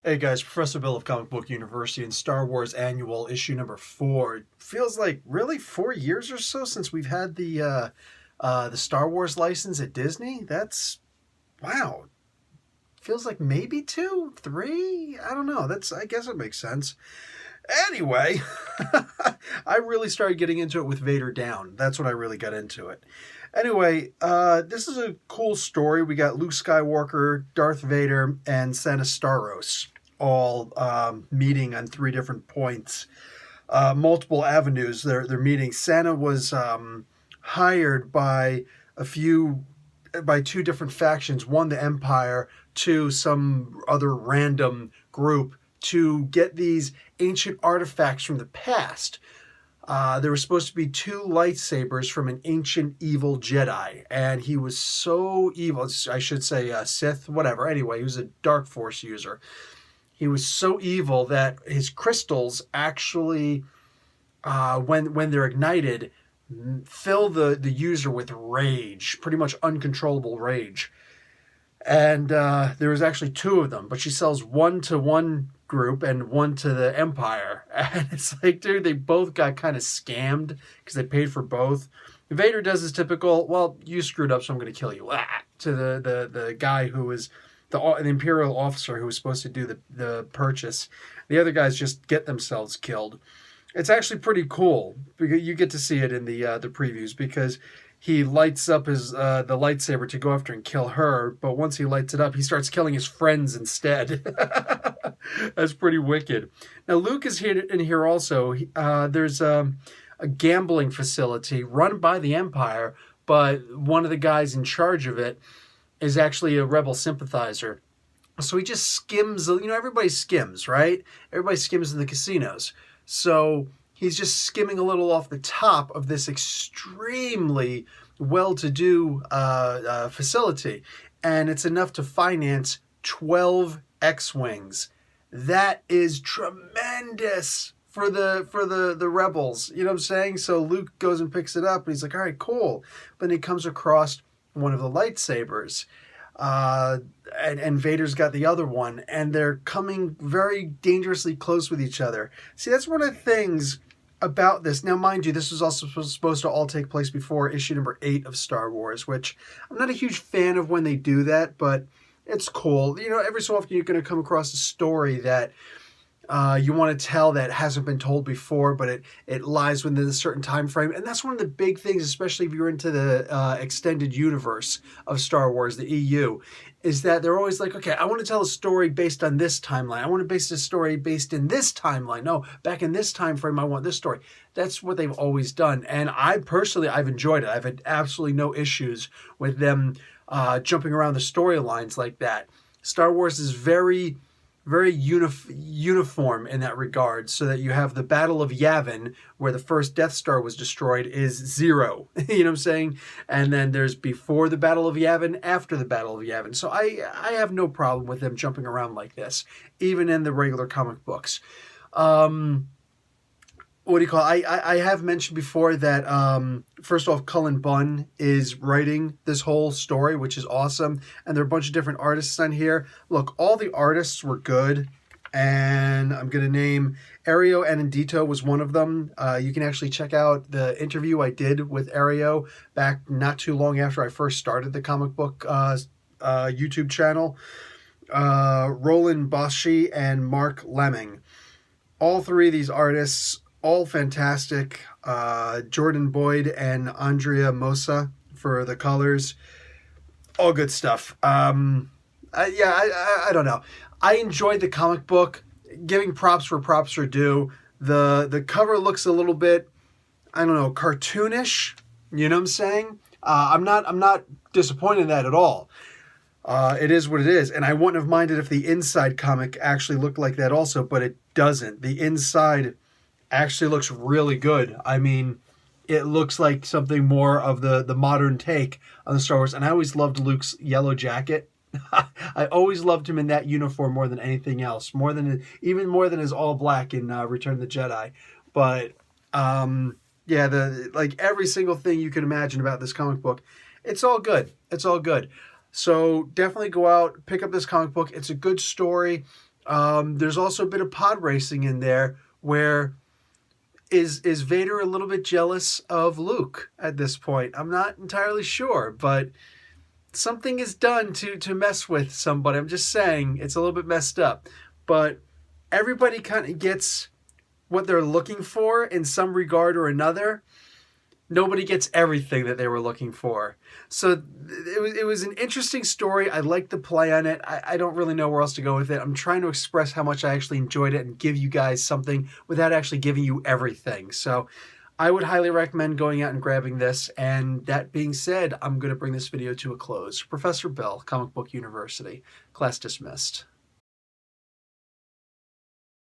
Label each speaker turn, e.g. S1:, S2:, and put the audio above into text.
S1: Hey guys, Professor Bill of Comic Book University and Star Wars Annual issue number 4. It feels like really 4 years or so since we've had the Star Wars license at Disney. That's wow. Feels like maybe 2, 3. I don't know. I guess it makes sense. Anyway, I really started getting into it with Vader Down. That's when I really got into it. Anyway, this is a cool story. We got Luke Skywalker, Darth Vader, and Santa Staros all meeting on 3 different points, multiple avenues. They're meeting. Santa was hired by by 2 different factions. One, the Empire. 2, some other random group to get these ancient artifacts from the past. There were supposed to be 2 lightsabers from an ancient evil Jedi, and he was so evil. I should say Sith, whatever. Anyway, he was a Dark Force user. He was so evil that his crystals actually, when they're ignited, fill the user with rage, pretty much uncontrollable rage. And there was actually 2 of them, but she sells one to one group and one to the Empire. And it's like, dude, they both got kind of scammed because they paid for both. Vader does his typical, well, you screwed up, so I'm going to kill you. To the guy who was the Imperial officer who was supposed to do the purchase. The other guys just get themselves killed. It's actually pretty cool because you get to see it in the previews, because he lights up his the lightsaber to go after and kill her, but once he lights it up, he starts killing his friends instead. That's pretty wicked. Now Luke is here in here also. There's a gambling facility run by the Empire, but one of the guys in charge of it is actually a rebel sympathizer. So he just skims. Everybody skims, right? Everybody skims in the casinos. So he's just skimming a little off the top of this extremely well-to-do facility, and it's enough to finance 12 X-wings. That is tremendous for the rebels. You know what I'm saying? So Luke goes and picks it up, and he's like, "All right, cool." But he comes across one of the lightsabers. And Vader's got the other one, and they're coming very dangerously close with each other. See, that's one of the things about this. Now, mind you, this was also supposed to all take place before issue number 8 of Star Wars, which I'm not a huge fan of when they do that, but it's cool. Every so often you're going to come across a story that you want to tell that hasn't been told before, but it lies within a certain time frame. And that's one of the big things, especially if you're into the extended universe of Star Wars, the EU, is that they're always like, okay, I want to tell a story based on this timeline. I want to base this story based in this timeline. No, back in this time frame, I want this story. That's what they've always done. And I've enjoyed it. I've had absolutely no issues with them jumping around the storylines like that. Star Wars is very uniform in that regard, so that you have the Battle of Yavin, where the first Death Star was destroyed, is 0. You know what I'm saying? And then there's before the Battle of Yavin, after the Battle of Yavin. So I have no problem with them jumping around like this, even in the regular comic books. What do you call it? I have mentioned before that, first off, Cullen Bunn is writing this whole story, which is awesome. And there are a bunch of different artists on here. Look, all the artists were good. And I'm going to name Ario Anindito was one of them. You can actually check out the interview I did with Ario back not too long after I first started the comic book YouTube channel. Roland Boschi and Mark Lemming. All 3 of these artists, all fantastic. Jordan Boyd and Andrea Mosa for the colors. All good stuff. I don't know. I enjoyed the comic book. Giving props where props are due. The cover looks a little bit, I don't know, cartoonish. You know what I'm saying? I'm not disappointed in that at all. It is what it is. And I wouldn't have minded if the inside comic actually looked like that also, but it doesn't. The inside actually looks really good. I mean, it looks like something more of the modern take on the Star Wars. And I always loved Luke's yellow jacket. I always loved him in that uniform more than anything else, even more than his all black in Return of the Jedi. But every single thing you can imagine about this comic book, it's all good. It's all good. So definitely go out, pick up this comic book. It's a good story. There's also a bit of pod racing in there where is Vader a little bit jealous of Luke at this point? I'm not entirely sure, but something is done to mess with somebody. I'm just saying it's a little bit messed up. But everybody kind of gets what they're looking for in some regard or another. Nobody gets everything that they were looking for. So it was an interesting story. I like the play on it. I don't really know where else to go with it. I'm trying to express how much I actually enjoyed it and give you guys something without actually giving you everything. So I would highly recommend going out and grabbing this. And that being said, I'm going to bring this video to a close. Professor Bill, Comic Book University. Class dismissed.